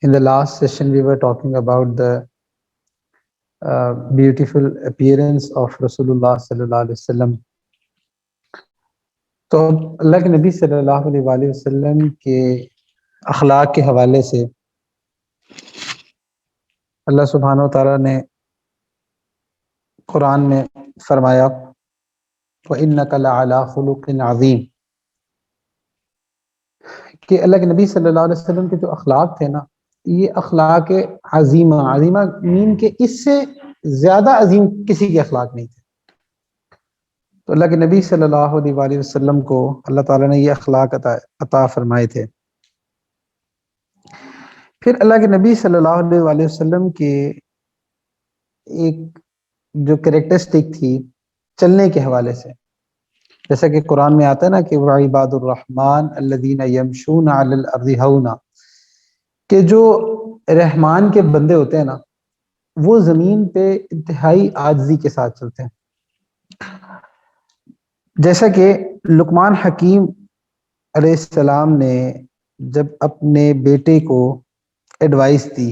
In the last session, we were talking about the beautiful appearance of Rasulullah sallallahu alaihi wasallam. تو اللہ کے نبی صلی اللہ علیہ وسلم کے اخلاق کے حوالے سے اللہ سبحانہ و تعالیٰ نے قرآن میں فرمایا وَإِنَّكَ لَعَلَىٰ خُلُقٍ عَظِيمٍ کہ اللہ کے نبی صلی اللہ علیہ وسلم کے جو اخلاق تھے نا، یہ اخلاق عظیمہ مین کہ اس سے زیادہ عظیم کسی کے اخلاق نہیں تھے. تو اللہ کے نبی صلی اللہ علیہ وسلم کو اللہ تعالیٰ نے یہ اخلاق عطا فرمائے تھے. پھر اللہ کے نبی صلی اللہ علیہ وسلم کے ایک جو کریکٹرسٹک تھی چلنے کے حوالے سے، جیسا کہ قرآن میں آتا ہے نا کہ وعباد الرحمن الذین یمشون علی الارض ہونا، کہ جو رحمان کے بندے ہوتے ہیں نا وہ زمین پہ انتہائی عاجزی کے ساتھ چلتے ہیں. جیسا کہ لقمان حکیم علیہ السلام نے جب اپنے بیٹے کو ایڈوائس دی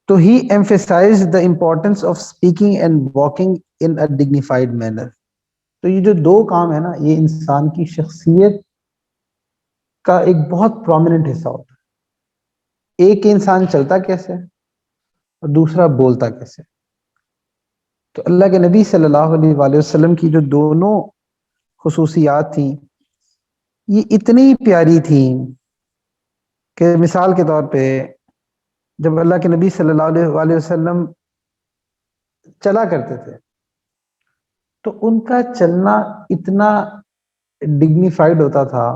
تو he emphasized the importance of speaking and walking in a dignified manner. تو یہ جو دو کام ہے نا، یہ انسان کی شخصیت کا ایک بہت پرومیننٹ حصہ ہوتا ہے. ایک انسان چلتا کیسے اور دوسرا بولتا کیسے. تو اللہ کے نبی صلی اللہ علیہ وسلم کی جو دونوں خصوصیات تھیں یہ اتنی پیاری تھیں کہ مثال کے طور پہ جب اللہ کے نبی صلی اللہ علیہ وسلم چلا کرتے تھے تو ان کا چلنا اتنا ڈگنیفائڈ ہوتا تھا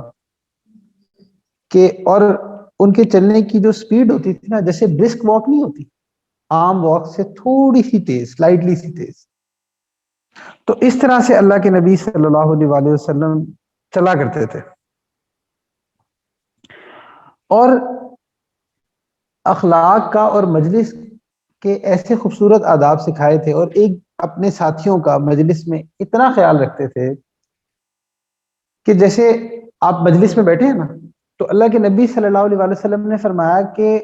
کہ، اور ان کے چلنے کی جو سپیڈ ہوتی تھی نا، جیسے برسک واک نہیں ہوتی، عام واک سے تھوڑی سی تیز، سلائٹلی سی تیز. تو اس طرح سے اللہ کے نبی صلی اللہ علیہ وسلم چلا کرتے تھے اور اخلاق کا اور مجلس کے ایسے خوبصورت آداب سکھائے تھے اور ایک اپنے ساتھیوں کا مجلس میں اتنا خیال رکھتے تھے کہ جیسے آپ مجلس میں بیٹھے ہیں نا تو اللہ کے نبی صلی اللہ علیہ وسلم نے فرمایا کہ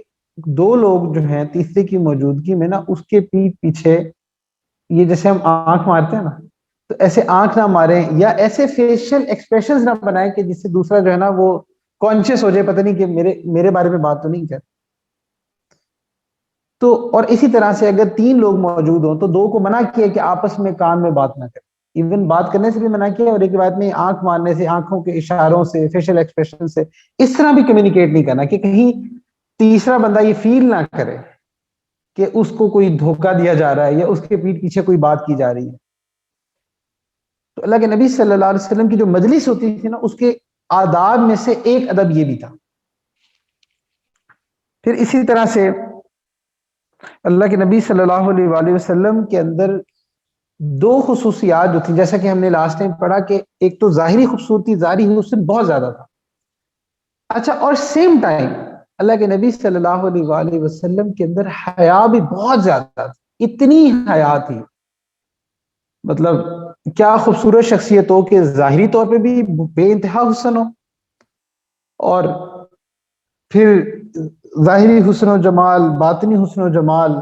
دو لوگ جو ہیں تیسرے کی موجودگی میں نا اس کے پیٹھ پیچھے یہ جیسے ہم آنکھ مارتے ہیں نا تو ایسے آنکھ نہ ماریں یا ایسے فیشل ایکسپریشنز نہ بنائیں کہ جس سے دوسرا جو ہے نا وہ کانشیس ہو جائے، پتہ نہیں کہ میرے بارے میں بات تو نہیں کر. تو اور اسی طرح سے اگر تین لوگ موجود ہوں تو دو کو منع کیا کہ آپس میں کان میں بات نہ کریں، ایون بات کرنے سے بھی منع کیا اور ایک بات میں آنکھ مارنے سے، آنکھوں کے اشاروں سے، فیشل ایکسپریشن سے اس طرح بھی کمیونیکیٹ نہیں کرنا کہ کہیں تیسرا بندہ یہ فیل نہ کرے کہ اس کو کوئی دھوکہ دیا جا رہا ہے یا اس کے پیٹھ پیچھے کوئی بات کی جا رہی ہے. تو اللہ کے نبی صلی اللہ علیہ وسلم کی جو مجلس ہوتی تھی نا اس کے آداب میں سے ایک ادب یہ بھی تھا. پھر اسی طرح سے اللہ کے نبی صلی اللہ علیہ وسلم کے اندر دو خصوصیات جو تھی، جیسا کہ ہم نے لاسٹ ٹائم پڑھا کہ ایک تو ظاہری خوبصورتی، ظاہری حسن بہت زیادہ تھا. اچھا، اور سیم ٹائم اللہ کے نبی صلی اللہ علیہ وسلم کے اندر حیا بھی بہت زیادہ تھی. اتنی حیا تھی، مطلب کیا خوبصورت شخصیت ہو کہ ظاہری طور پہ بھی بے انتہا حسن ہو اور پھر ظاہری حسن و جمال، باطنی حسن و جمال،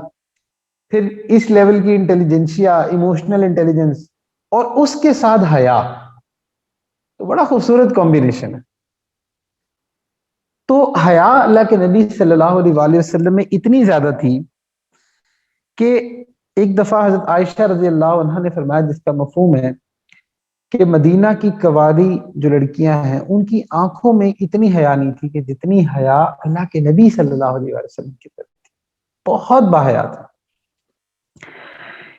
پھر اس لیول کی انٹیلیجنسیا، ایموشنل انٹیلیجنس اور اس کے ساتھ حیا، تو بڑا خوبصورت کمبینیشن ہے. تو حیا اللہ کے نبی صلی اللہ علیہ وسلم میں اتنی زیادہ تھی کہ ایک دفعہ حضرت عائشہ رضی اللہ عنہ نے فرمایا، جس کا مفہوم ہے کہ مدینہ کی کواری جو لڑکیاں ہیں ان کی آنکھوں میں اتنی حیا نہیں تھی کہ جتنی حیا اللہ کے نبی صلی اللہ علیہ وسلم کی طرف تھی. بہت باحیا تھا.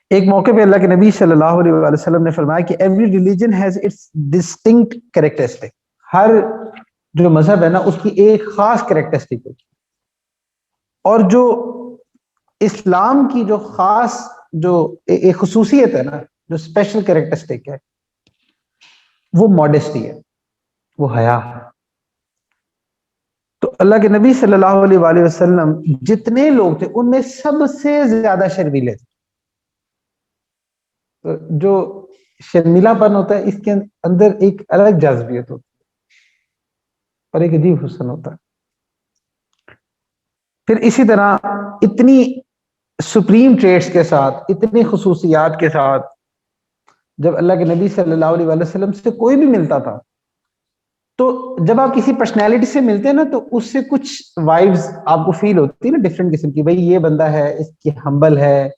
ایک موقع پہ اللہ کے نبی صلی اللہ علیہ وسلم نے فرمایا کہ every religion has its distinct characteristic. ہر جو مذہب ہے نا اس کی ایک خاص کریکٹرسٹک ہوتی ہے، اور جو اسلام کی جو خاص جو ایک خصوصیت ہے نا، جو اسپیشل کریکٹرسٹک ہے، وہ ماڈسٹی ہے، وہ حیا ہے. تو اللہ کے نبی صلی اللہ علیہ وسلم جتنے لوگ تھے ان میں سب سے زیادہ شرمیلے تھے. جو شرمیلا پن ہوتا ہے اس کے اندر ایک الگ جاذبیت ہوتی ہے اور ایک عجیب حسن ہوتا ہے. پھر اسی طرح اتنی سپریم ٹریٹس کے ساتھ، اتنی خصوصیات کے ساتھ، جب اللہ کے نبی صلی اللہ علیہ وسلم سے کوئی بھی ملتا تھا، تو جب آپ کسی پرسنالٹی سے ملتے ہیں نا، تو اس سے کچھ وائبز آپ کو فیل ہوتی ہے نا، ڈفرینٹ قسم کی. بھائی یہ بندہ ہے، اس کی ہمبل ہے،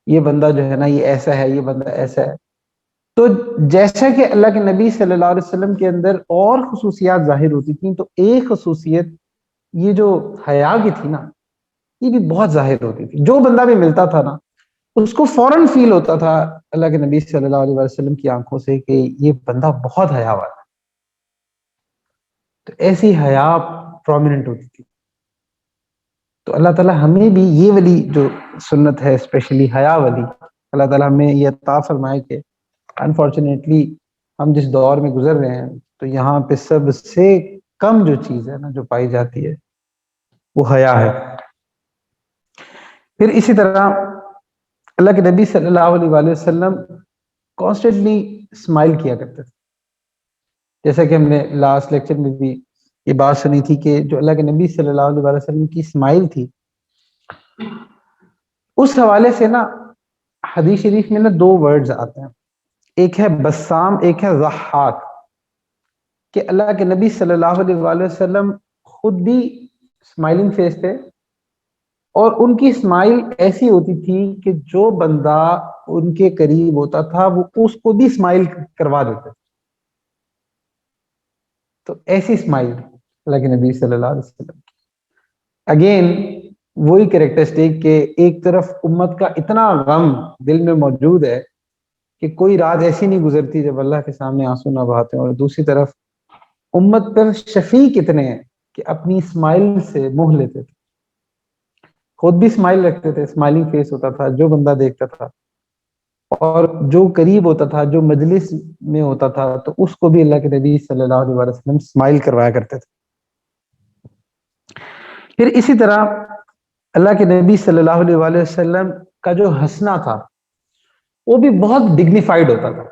یہ بندہ جو ہے نا یہ ایسا ہے، یہ بندہ ایسا ہے. تو جیسا کہ اللہ کے نبی صلی اللہ علیہ وسلم کے اندر اور خصوصیات ظاہر ہوتی تھیں، تو ایک خصوصیت یہ جو حیا کی تھی نا، یہ بھی بہت ظاہر ہوتی تھی. جو بندہ بھی ملتا تھا نا، اس کو فوراً فیل ہوتا تھا اللہ کے نبی صلی اللہ علیہ وسلم کی آنکھوں سے کہ یہ بندہ بہت حیا والا ہے. تو ایسی حیا پرومیننٹ ہوتی تھی. تو اللہ تعالیٰ ہمیں بھی یہ والی جو سنت ہے، اسپیشلی حیا والی، اللہ تعالیٰ ہمیں یہ عطا فرمائے کہ انفارچونیٹلی ہم جس دور میں گزر رہے ہیں، تو یہاں پہ سب سے کم جو چیز ہے نا جو پائی جاتی ہے، وہ حیا ہے. پھر اسی طرح اللہ کے نبی صلی اللہ علیہ وآلہ وسلم کانسٹنٹلی اسمائل کیا کرتے تھے. جیسا کہ ہم نے لاسٹ لیکچر میں بھی یہ بات سنی تھی کہ جو اللہ کے نبی صلی اللہ علیہ وسلم کی اسمائل تھی، اس حوالے سے نا حدیث شریف میں نا دو ورڈز آتے ہیں، ایک ہے بسام، ایک ہے ضحاک. کہ اللہ کے نبی صلی اللہ علیہ وآلہ وسلم خود بھی اسمائلنگ فیس تھے، اور ان کی اسمائل ایسی ہوتی تھی کہ جو بندہ ان کے قریب ہوتا تھا وہ اس کو بھی اسمائل کروا دیتے. تو ایسی اسمائل اللہ کے نبی صلی اللہ علیہ وسلم. اگین وہی کریکٹرسٹک کہ ایک طرف امت کا اتنا غم دل میں موجود ہے کہ کوئی رات ایسی نہیں گزرتی جب اللہ کے سامنے آنسو نہ بہاتے ہیں، اور دوسری طرف امت پر شفیق اتنے ہیں کہ اپنی اسمائل سے موہ لیتے تھے. خود بھی اسمائل رکھتے تھے، اسمائلنگ فیس ہوتا تھا جو بندہ دیکھتا تھا، اور جو قریب ہوتا تھا، جو مجلس میں ہوتا تھا، تو اس کو بھی اللہ کے نبی صلی اللہ علیہ وسلم اسمائل کروایا کرتے تھے. پھر اسی طرح اللہ کے نبی صلی اللہ علیہ وآلہ وسلم کا جو ہنسنا تھا وہ بھی بہت ڈگنیفائڈ ہوتا تھا.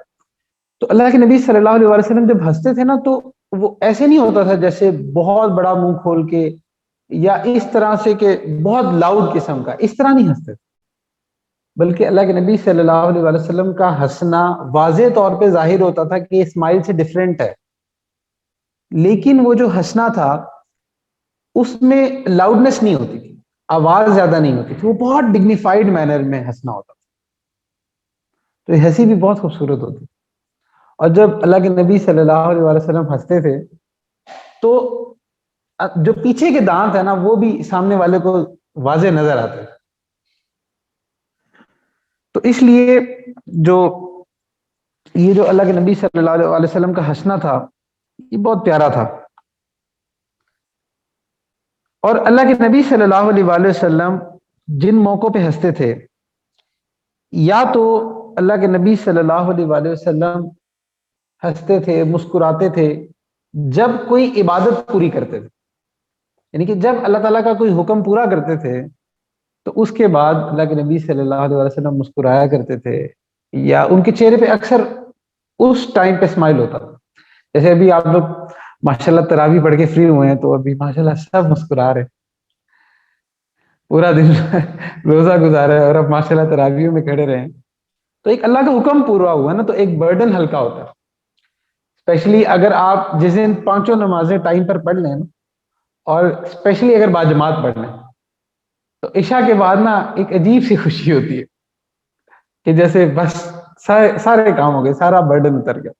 تو اللہ کے نبی صلی اللہ علیہ وآلہ وسلم جب ہنستے تھے نا، تو وہ ایسے نہیں ہوتا تھا جیسے بہت بڑا منہ کھول کے، یا اس طرح سے کہ بہت لاؤڈ قسم کا، اس طرح نہیں ہنستے تھے. بلکہ اللہ کے نبی صلی اللہ علیہ وآلہ وسلم کا ہنسنا واضح طور پہ ظاہر ہوتا تھا کہ یہ اسمائل سے ڈیفرنٹ ہے. لیکن وہ جو ہنسنا تھا اس میں لاؤڈنس نہیں ہوتی تھی، آواز زیادہ نہیں ہوتی تھی، وہ بہت ڈگنیفائڈ مینر میں ہنسنا ہوتا تھا. تو یہ ہنسی بھی بہت خوبصورت ہوتی. اور جب اللہ کے نبی صلی اللہ علیہ وآلہ وسلم ہنستے تھے تو جو پیچھے کے دانت ہیں نا وہ بھی سامنے والے کو واضح نظر آتے تھے. تو اس لیے یہ جو اللہ کے نبی صلی اللہ علیہ وسلم کا ہنسنا تھا یہ بہت پیارا تھا. اور اللہ کے نبی صلی اللہ علیہ وآلہ وسلم جن موقعوں پہ ہنستے تھے، یا تو اللہ کے نبی صلی اللہ علیہ وآلہ وسلم ہنستے تھے، مسکراتے تھے جب کوئی عبادت پوری کرتے تھے، یعنی کہ جب اللہ تعالیٰ کا کوئی حکم پورا کرتے تھے تو اس کے بعد اللہ کے نبی صلی اللہ علیہ وسلم مسکرایا کرتے تھے، یا ان کے چہرے پہ اکثر اس ٹائم پہ اسمائل ہوتا تھا. جیسے ابھی آپ لوگ ماشاءاللہ تراویح پڑھ کے فری ہوئے ہیں، تو ابھی ماشاءاللہ سب مسکرا رہے، پورا دن روزہ گزارا ہے اور اب ماشاءاللہ تراویحوں میں کھڑے رہے. تو ایک اللہ کا حکم پورا ہوا نا، تو ایک برڈن ہلکا ہوتا ہے. اسپیشلی اگر آپ جس دن پانچوں نمازیں ٹائم پر پڑھ لیں، اور اسپیشلی اگر باجماعت پڑھ لیں، تو عشاء کے بعد نا ایک عجیب سی خوشی ہوتی ہے کہ جیسے بس سارے کام ہو گئے، سارا برڈن اتر گیا.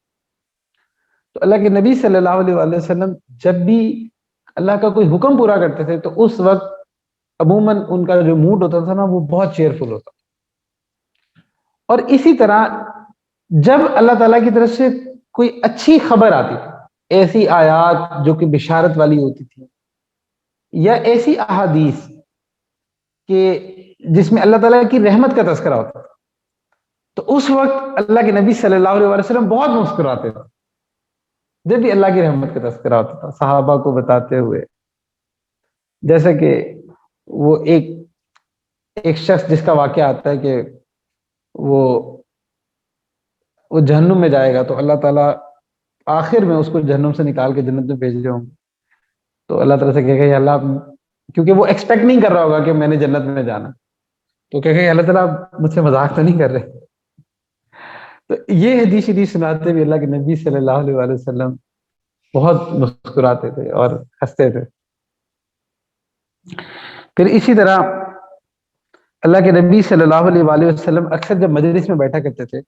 تو اللہ کے نبی صلی اللہ علیہ وآلہ وسلم جب بھی اللہ کا کوئی حکم پورا کرتے تھے تو اس وقت عموماً ان کا جو موڈ ہوتا تھا نا وہ بہت چیئرفل ہوتا. اور اسی طرح جب اللہ تعالیٰ کی طرف سے کوئی اچھی خبر آتی تھی، ایسی آیات جو کہ بشارت والی ہوتی تھی، یا ایسی احادیث کہ جس میں اللہ تعالیٰ کی رحمت کا تذکرہ ہوتا تھا، تو اس وقت اللہ کے نبی صلی اللہ علیہ وسلم بہت مسکراتے تھے جب بھی اللہ کی رحمت کا تذکرہ ہوتا تھا، صحابہ کو بتاتے ہوئے. جیسا کہ وہ ایک شخص جس کا واقعہ آتا ہے کہ وہ جہنم میں جائے گا، تو اللہ تعالیٰ آخر میں اس کو جہنم سے نکال کے جنت میں بھیج رہے ہوں گے. تو اللہ تعالیٰ سے کہے گا یا اللہ کیونکہ وہ ایکسپیکٹ نہیں کر رہا ہوگا کہ میں نے جنت میں جانا، تو کہ اللہ تعالیٰ مجھ سے مذاق تو نہیں کر رہے. تو یہ حدیث شریف سناتے ہوئے اللہ کے نبی صلی اللہ علیہ وآلہ وسلم بہت مسکراتے تھے اور ہنستے تھے. پھر اسی طرح اللہ کے نبی صلی اللہ علیہ وآلہ وسلم اکثر جب مجلس میں بیٹھا کرتے تھے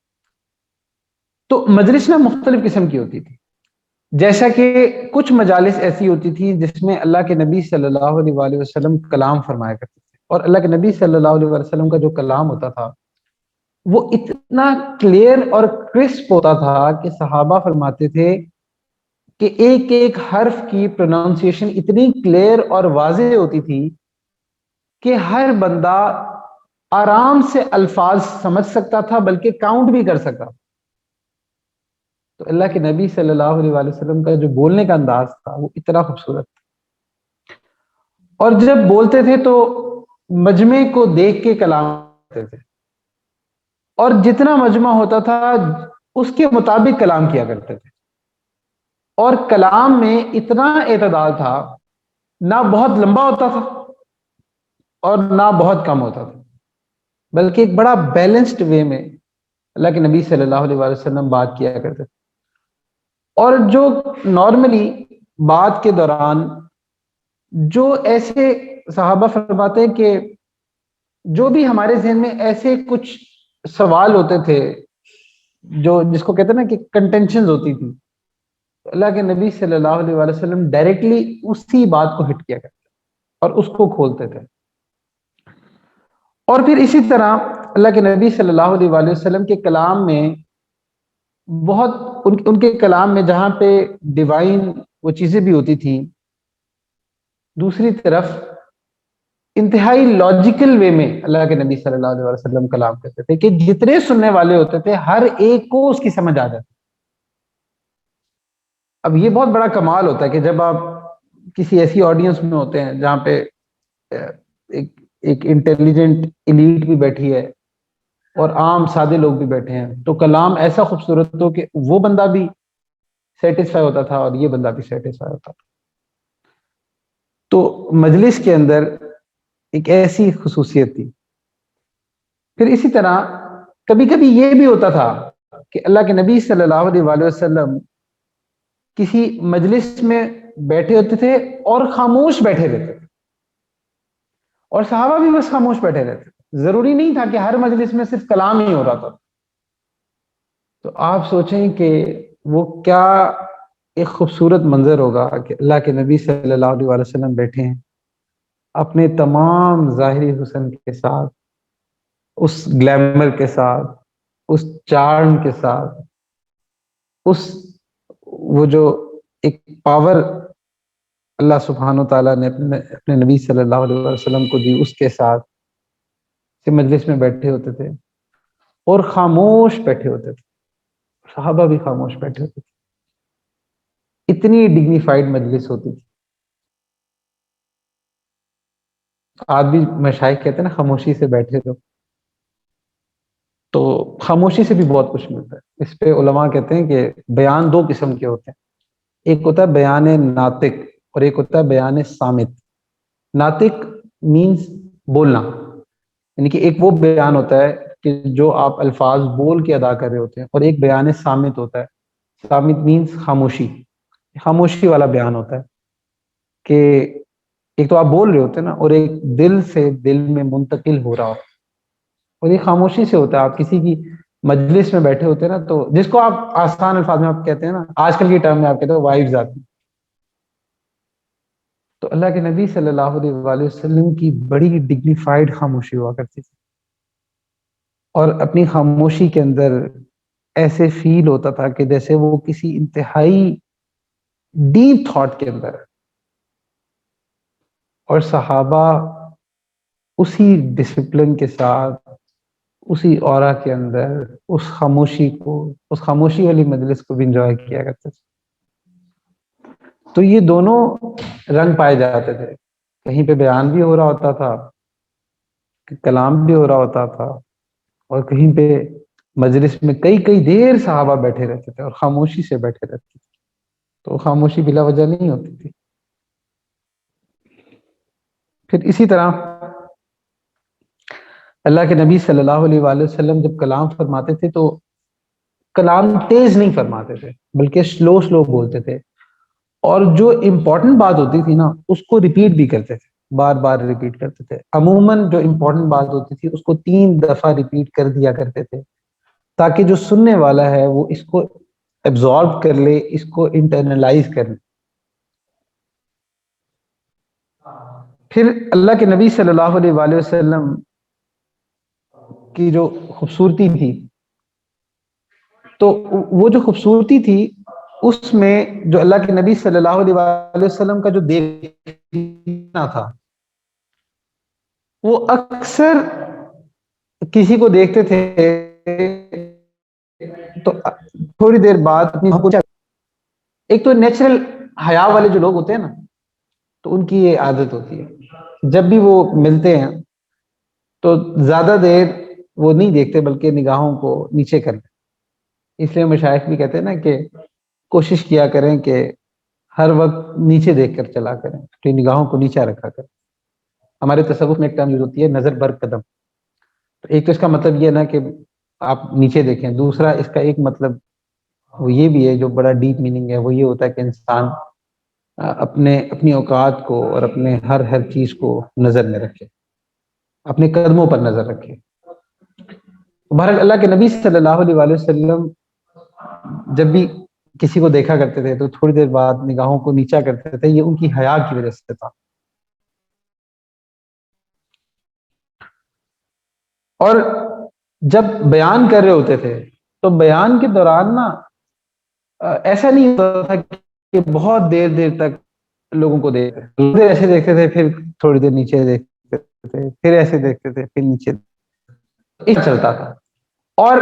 تو مجلس نہ مختلف قسم کی ہوتی تھی. جیسا کہ کچھ مجالس ایسی ہوتی تھی جس میں اللہ کے نبی صلی اللہ علیہ وآلہ وسلم کلام فرمایا کرتے تھے، اور اللہ کے نبی صلی اللہ علیہ وآلہ وسلم کا جو کلام ہوتا تھا وہ اتنا کلیئر اور کرسپ ہوتا تھا کہ صحابہ فرماتے تھے کہ ایک ایک حرف کی پروننسیشن اتنی کلیئر اور واضح ہوتی تھی کہ ہر بندہ آرام سے الفاظ سمجھ سکتا تھا، بلکہ کاؤنٹ بھی کر سکتا. تو اللہ کے نبی صلی اللہ علیہ وآلہ وسلم کا جو بولنے کا انداز تھا وہ اتنا خوبصورت تھا، اور جب بولتے تھے تو مجمع کو دیکھ کے کلام کرتے تھے، اور جتنا مجمع ہوتا تھا اس کے مطابق کلام کیا کرتے تھے. اور کلام میں اتنا اعتدال تھا، نہ بہت لمبا ہوتا تھا اور نہ بہت کم ہوتا تھا، بلکہ ایک بڑا بیلنسڈ وے میں اللہ کے نبی صلی اللہ علیہ وآلہ وسلم بات کیا کرتے تھے. اور جو نارملی بات کے دوران جو ایسے صحابہ فرماتے ہیں کہ جو بھی ہمارے ذہن میں ایسے کچھ سوال ہوتے تھے جو جس کو کہتے ہیں نا کہ کنٹینشنز ہوتی تھی، اللہ کے نبی صلی اللہ علیہ وآلہ وسلم ڈائریکٹلی اسی بات کو ہٹ کیا کرتے اور اس کو کھولتے تھے. اور پھر اسی طرح اللہ کے نبی صلی اللہ علیہ وآلہ وسلم کے کلام میں بہت ان کے کلام میں جہاں پہ ڈیوائن وہ چیزیں بھی ہوتی تھیں، دوسری طرف انتہائی لاجیکل وے میں اللہ کے نبی صلی اللہ علیہ وسلم کلام کرتے تھے کہ جتنے سننے والے ہوتے تھے ہر ایک کو اس کی سمجھ آ جاتی. اب یہ بہت بڑا کمال ہوتا ہے کہ جب آپ کسی ایسی آڈینس میں ہوتے ہیں جہاں پہ ایک انٹیلیجنٹ ایلیٹ بھی بیٹھی ہے اور عام سادے لوگ بھی بیٹھے ہیں، تو کلام ایسا خوبصورت ہو کہ وہ بندہ بھی سیٹسفائی ہوتا تھا اور یہ بندہ بھی سیٹسفائی ہوتا تھا. تو مجلس کے اندر ایک ایسی خصوصیت تھی. پھر اسی طرح کبھی کبھی یہ بھی ہوتا تھا کہ اللہ کے نبی صلی اللہ علیہ وآلہ وسلم کسی مجلس میں بیٹھے ہوتے تھے اور خاموش بیٹھے رہتے تھے، اور صحابہ بھی بس خاموش بیٹھے رہتے تھے. ضروری نہیں تھا کہ ہر مجلس میں صرف کلام ہی ہو رہا تھا. تو آپ سوچیں کہ وہ کیا ایک خوبصورت منظر ہوگا کہ اللہ کے نبی صلی اللہ علیہ وآلہ وسلم بیٹھے ہیں اپنے تمام ظاہری حسن کے ساتھ، اس گلیمر کے ساتھ، اس چارم کے ساتھ، اس وہ جو ایک پاور اللہ سبحانہ و تعالیٰ نے اپنے نبی صلی اللہ علیہ وسلم کو دی، اس کے ساتھ سے مجلس میں بیٹھے ہوتے تھے اور خاموش بیٹھے ہوتے تھے. صحابہ بھی خاموش بیٹھے ہوتے تھے. اتنی ڈگنیفائڈ مجلس ہوتی تھی. آج بھی مشائخ کہتے ہیں نا خاموشی سے بیٹھے رہو، تو خاموشی سے بھی بہت کچھ ملتا ہے. اس پہ علماء کہتے ہیں کہ بیان دو قسم کے ہوتے ہیں، ایک ہوتا ہے بیان ناطق اور ایک ہوتا ہے بیان صامت. ناطق مینز بولنا، یعنی کہ ایک وہ بیان ہوتا ہے کہ جو آپ الفاظ بول کے ادا کر رہے ہوتے ہیں، اور ایک بیان صامت ہوتا ہے. صامت مینز خاموشی، خاموشی والا بیان ہوتا ہے کہ ایک تو آپ بول رہے ہوتے ہیں نا اور ایک دل سے دل میں منتقل ہو رہا ہو، اور یہ خاموشی سے ہوتا ہے. آپ کسی کی مجلس میں بیٹھے ہوتے ہیں نا، تو جس کو آپ آسان الفاظ میں آپ کہتے ہیں نا، آج کل کی ٹرم میں آپ کہتے ہیں وائبز آتی. تو اللہ کے نبی صلی اللہ علیہ وآلہ وسلم کی بڑی ڈگنیفائڈ خاموشی ہوا کرتی تھی، اور اپنی خاموشی کے اندر ایسے فیل ہوتا تھا کہ جیسے وہ کسی انتہائی ڈیپ تھاٹ کے اندر ہے. اور صحابہ اسی ڈسپلن کے ساتھ، اسی اورا کے اندر اس خاموشی والی مجلس کو بھی انجوائے کیا کرتے تھے. تو یہ دونوں رنگ پائے جاتے تھے، کہیں پہ بیان بھی ہو رہا ہوتا تھا، کلام بھی ہو رہا ہوتا تھا، اور کہیں پہ مجلس میں کئی کئی دیر صحابہ بیٹھے رہتے تھے اور خاموشی سے بیٹھے رہتے تھے. تو خاموشی بلا وجہ نہیں ہوتی تھی. پھر اسی طرح اللہ کے نبی صلی اللہ علیہ وآلہ وسلم جب کلام فرماتے تھے تو کلام تیز نہیں فرماتے تھے، بلکہ سلو سلو بولتے تھے، اور جو امپورٹنٹ بات ہوتی تھی نا اس کو ریپیٹ بھی کرتے تھے، بار بار ریپیٹ کرتے تھے۔ عموماً جو امپورٹنٹ بات ہوتی تھی اس کو 3 دفعہ ریپیٹ کر دیا کرتے تھے، تاکہ جو سننے والا ہے وہ اس کو ایبزارب کر لے، اس کو انٹرنلائز کر لے۔ پھر اللہ کے نبی صلی اللہ علیہ وآلہ وسلم کی جو خوبصورتی تھی، تو وہ جو خوبصورتی تھی اس میں جو اللہ کے نبی صلی اللہ علیہ وآلہ وسلم کا جو دیکھنا تھا، وہ اکثر کسی کو دیکھتے تھے تو تھوڑی دیر بعد اپنی ایک تو نیچرل حیا والے جو لوگ ہوتے ہیں نا، تو ان کی یہ عادت ہوتی ہے، جب بھی وہ ملتے ہیں تو زیادہ دیر وہ نہیں دیکھتے بلکہ نگاہوں کو نیچے کر لیں۔ اس لیے مشائخ بھی کہتے ہیں نا کہ کوشش کیا کریں کہ ہر وقت نیچے دیکھ کر چلا کریں، اپنی نگاہوں کو نیچے رکھا کریں۔ ہمارے تصوف میں ایک ٹرم یوز ہوتی ہے نظر بر قدم، تو ایک تو اس کا مطلب یہ نا کہ آپ نیچے دیکھیں، دوسرا اس کا ایک مطلب وہ یہ بھی ہے جو بڑا ڈیپ میننگ ہے، وہ یہ ہوتا ہے کہ انسان اپنی اوقات کو اور اپنے ہر چیز کو نظر میں رکھے، اپنے قدموں پر نظر رکھے۔ بہرحال اللہ کے نبی صلی اللہ علیہ وآلہ وسلم جب بھی کسی کو دیکھا کرتے تھے تو تھوڑی دیر بعد نگاہوں کو نیچا کرتے تھے، یہ ان کی حیا کی وجہ سے تھا۔ اور جب بیان کر رہے ہوتے تھے تو بیان کے دوران نا ایسا نہیں ہوتا تھا کہ بہت دیر دیر تک لوگوں کو دیکھتے، ایسے دیکھتے تھے پھر تھوڑی دیر نیچے دیکھتے تھے، پھر ایسے دیکھتے تھے پھر نیچے، اس چلتا تھا۔ اور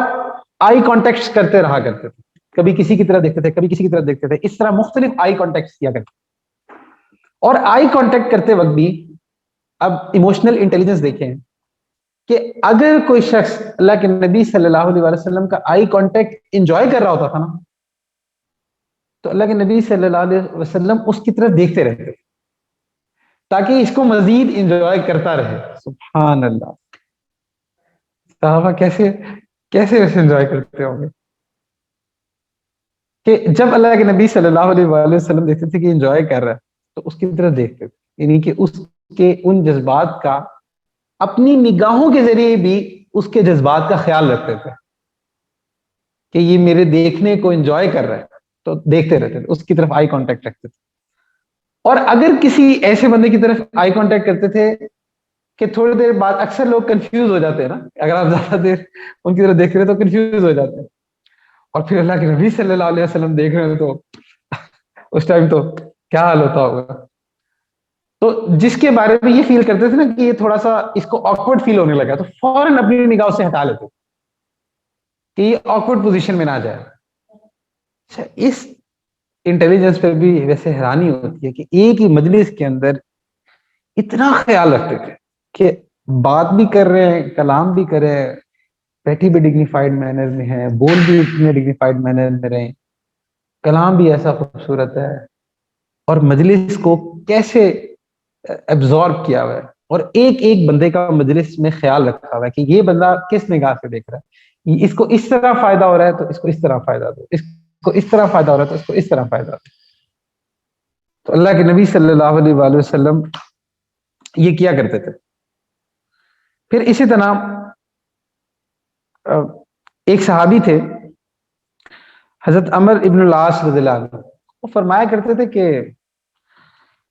آئی کانٹیکٹ کرتے رہا کرتے تھے، کبھی کسی کی طرف دیکھتے تھے کبھی کسی کی طرف دیکھتے تھے، اس طرح مختلف آئی کانٹیکٹ کیا کرتے تھے۔ اور آئی کانٹیکٹ کرتے وقت بھی اب ایموشنل انٹیلیجنس دیکھیں کہ اگر کوئی شخص اللہ کے نبی صلی اللہ علیہ وسلم کا آئی کانٹیکٹ انجوائے کر رہا ہوتا تھا نا، تو اللہ کے نبی صلی اللہ علیہ وسلم اس کی طرف دیکھتے رہتے تاکہ اس کو مزید انجوائے کرتا رہے۔ سبحان اللہ، صحابہ کیسے کیسے اسے انجوائے کرتے ہوں گے کہ جب اللہ کے نبی صلی اللہ علیہ وآلہ وسلم دیکھتے تھے کہ انجوائے کر رہا ہے تو اس کی طرف دیکھتے تھے، یعنی کہ اس کے ان جذبات کا اپنی نگاہوں کے ذریعے بھی اس کے جذبات کا خیال رکھتے تھے کہ یہ میرے دیکھنے کو انجوائے کر رہا ہے، تو دیکھتے رہتے تھے، اس کی طرف آئی کانٹیکٹ رکھتے تھے۔ اور اگر کسی ایسے بندے کی طرف آئی کانٹیکٹ کرتے تھے کہ تھوڑی دیر بعد اکثر لوگ کنفیوز ہو جاتے ہیں نا، اگر آپ زیادہ دیر ان کی طرف دیکھ رہے تو کنفیوز ہو جاتے ہیں، اور پھر اللہ کے نبی صلی اللہ علیہ وسلم دیکھ رہے ہیں تو اس ٹائم تو کیا حال ہوتا ہوگا۔ تو جس کے بارے میں یہ فیل کرتے تھے نا کہ یہ تھوڑا سا اس کو آکورڈ فیل ہونے لگا، تو فوراً اپنی نگاہ سے ہٹا لیتے کہ یہ آکورڈ پوزیشن میں نہ جائے۔ اچھا، اس انٹیلیجنس پہ بھی ویسے حیرانی ہوتی ہے کہ ایک ہی مجلس کے اندر اتنا خیال رکھتے تھے کہ بات بھی کر رہے ہیں، کلام بھی کر رہے ہیں، بیٹھی بھی ڈگنیفائڈ مینر میں ہے، بول بھی اتنے ڈگنیفائڈ مینر میں رہے، کلام بھی ایسا خوبصورت ہے، اور مجلس کو کیسے ایبزارب کیا ہوا ہے، اور ایک ایک بندے کا مجلس میں خیال رکھا ہوا ہے کہ یہ بندہ کس نگاہ سے دیکھ رہا ہے، اس کو اس طرح فائدہ ہو رہا ہے تو اس کو اس طرح فائدہ دو، اس کو اس طرح فائدہ ہو رہا ہے تو اس کو اس طرح فائدہ دو۔ تو اللہ کے نبی صلی اللہ علیہ وآلہ وسلم یہ کیا کرتے تھے۔ پھر اسی طرح ایک صحابی تھے حضرت عمر ابن العاص رضی اللہ عنہ، وہ فرمایا کرتے تھے کہ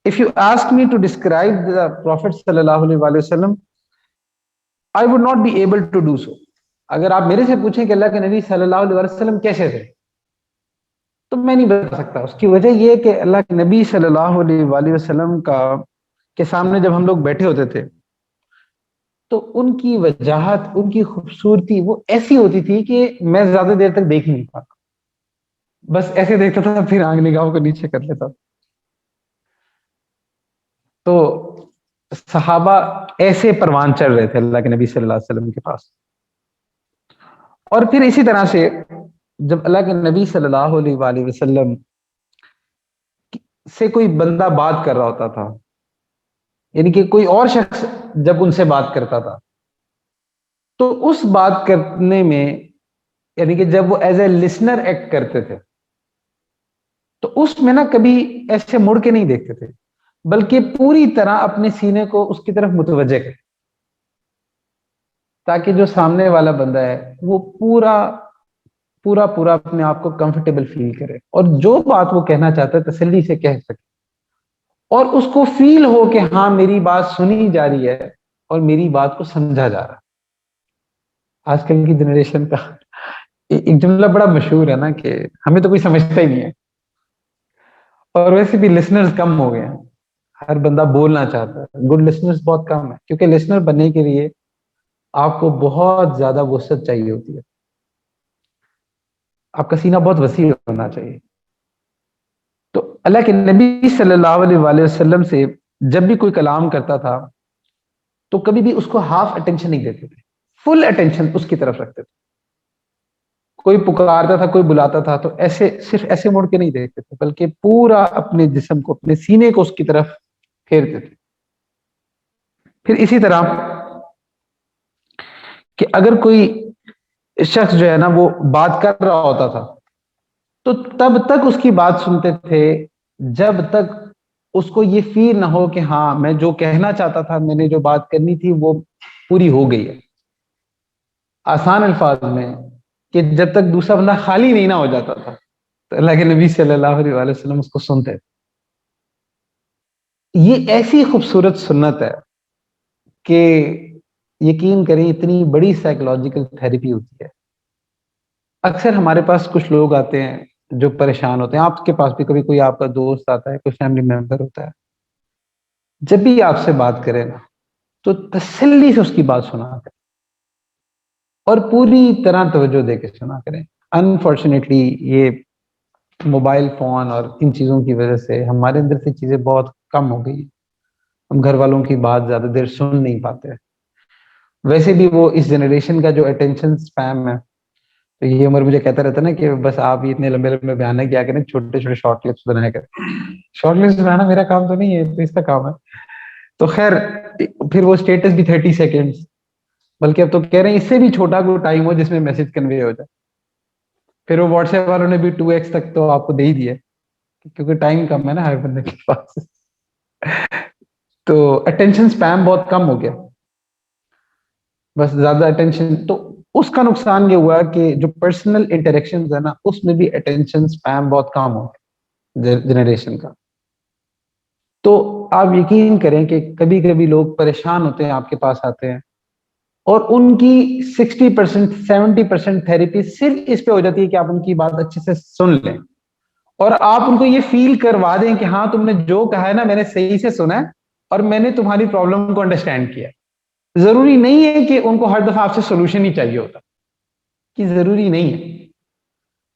if you ask me to describe the Prophet صلی اللہ علیہ وآلہ وسلم I would not be able to do so۔ اگر آپ میرے سے پوچھیں کہ اللہ کے نبی صلی اللہ علیہ وسلم کیسے تھے تو میں نہیں بتا سکتا۔ اس کی وجہ یہ کہ اللہ کے نبی صلی اللہ علیہ وآلہ وسلم کے سامنے جب ہم لوگ بیٹھے ہوتے تھے تو ان کی وجاہت، ان کی خوبصورتی وہ ایسی ہوتی تھی کہ میں زیادہ دیر تک دیکھ نہیں پاتا، بس ایسے دیکھتا تھا پھر آنکھ نگاہوں کو نیچے کر لیتا۔ تو صحابہ ایسے پروان چڑھ رہے تھے اللہ کے نبی صلی اللہ علیہ وسلم کے پاس۔ اور پھر اسی طرح سے جب اللہ کے نبی صلی اللہ علیہ وآلہ وسلم سے کوئی بندہ بات کر رہا ہوتا تھا یعنی کہ کوئی اور شخص جب ان سے بات کرتا تھا تو اس بات کرنے میں، یعنی کہ جب وہ ایز اے لسنر ایکٹ کرتے تھے تو اس میں نا کبھی ایسے مڑ کے نہیں دیکھتے تھے، بلکہ پوری طرح اپنے سینے کو اس کی طرف متوجہ کرتے، تاکہ جو سامنے والا بندہ ہے وہ پورا پورا پورا اپنے آپ کو کمفرٹیبل فیل کرے، اور جو بات وہ کہنا چاہتا ہے تسلی سے کہہ سکے، اور اس کو فیل ہو کہ ہاں میری بات سنی جا رہی ہے اور میری بات کو سمجھا جا رہا ہے۔ آج کل کی جنریشن کا ایک جملہ بڑا مشہور ہے نا کہ ہمیں تو کوئی سمجھتا ہی نہیں ہے، اور ویسے بھی لسنرز کم ہو گئے ہیں، ہر بندہ بولنا چاہتا ہے، گڈ لسنرز بہت کم ہے، کیونکہ لسنر بننے کے لیے آپ کو بہت زیادہ وسعت چاہیے ہوتی ہے، آپ کا سینہ بہت وسیع ہونا چاہیے۔ تو اللہ کے نبی صلی اللہ علیہ وآلہ وسلم سے جب بھی کوئی کلام کرتا تھا تو کبھی بھی اس کو ہاف اٹینشن نہیں دیتے تھے، فل اٹینشن اس کی طرف رکھتے تھے۔ کوئی پکارتا تھا، کوئی بلاتا تھا تو ایسے صرف ایسے مڑ کے نہیں دیکھتے تھے، بلکہ پورا اپنے جسم کو، اپنے سینے کو اس کی طرف پھیرتے تھے۔ پھر اسی طرح کہ اگر کوئی شخص جو ہے نا وہ بات کر رہا ہوتا تھا تو تب تک اس کی بات سنتے تھے جب تک اس کو یہ فیل نہ ہو کہ ہاں میں جو کہنا چاہتا تھا، میں نے جو بات کرنی تھی وہ پوری ہو گئی ہے۔ آسان الفاظ میں کہ جب تک دوسرا بندہ خالی نہیں نہ ہو جاتا تھا تو اللہ کے نبی صلی اللہ علیہ وآلہ وسلم اس کو سنتے تھے۔ یہ ایسی خوبصورت سنت ہے کہ یقین کریں اتنی بڑی سائیکولوجیکل تھراپی ہوتی ہے۔ اکثر ہمارے پاس کچھ لوگ آتے ہیں جو پریشان ہوتے ہیں، آپ کے پاس بھی کبھی کوئی آپ کا دوست آتا ہے، کوئی فیملی ممبر ہوتا ہے، جب بھی آپ سے بات کرے نا تو تسلی سے اس کی بات سنا کریں اور پوری طرح توجہ دے کے سنا کریں۔ انفارچونیٹلی یہ موبائل فون اور ان چیزوں کی وجہ سے ہمارے اندر سے چیزیں بہت کم ہو گئی، ہم گھر والوں کی بات زیادہ دیر سن نہیں پاتے۔ ویسے بھی وہ اس جنریشن کا جو اٹینشن سپیم ہے، تو یہ عمر مجھے کہتا رہتا نا کہ بس آپ یہ اتنے لمبے لمبے بیان کیا کریں، چھوٹے چھوٹے شارٹ کلپس بنایا کریں۔ شارٹ کلپس بنانا میرا کام تو نہیں ہے، تو اس کا کام ہے۔ تو خیر پھر وہ اسٹیٹس بھی 30 سیکنڈ، بلکہ اب تو کہہ رہے ہیں اس سے بھی چھوٹا کوئی ٹائم ہو جس میں میسج کنوے ہو جائے۔ پھر وہ واٹس ایپ والوں نے بھی 2x تک تو آپ کو دے ہی دیا، کیونکہ ٹائم کم ہے نا ہر بندے کے پاس۔ تو اٹینشن سپیم بہت کم ہو گیا، بس زیادہ اٹینشن تو اس کا نقصان یہ ہوا کہ جو پرسنل انٹریکشن ہے نا اس میں بھی اٹینشن سپیم بہت کم ہو گیا جنریشن کا۔ تو آپ یقین کریں کہ کبھی کبھی لوگ پریشان ہوتے ہیں، آپ کے پاس آتے ہیں اور ان کی 60% 70% تھراپی صرف اس پہ ہو جاتی ہے کہ آپ ان کی بات اچھے سے سن لیں اور آپ ان کو یہ فیل کروا دیں کہ ہاں تم نے جو کہا ہے نا میں نے صحیح سے سنا ہے اور میں نے تمہاری پرابلم کو انڈرسٹینڈ کیا۔ ضروری نہیں ہے کہ ان کو ہر دفعہ آپ سے سولوشن ہی چاہیے ہوتا، کہ ضروری نہیں ہے۔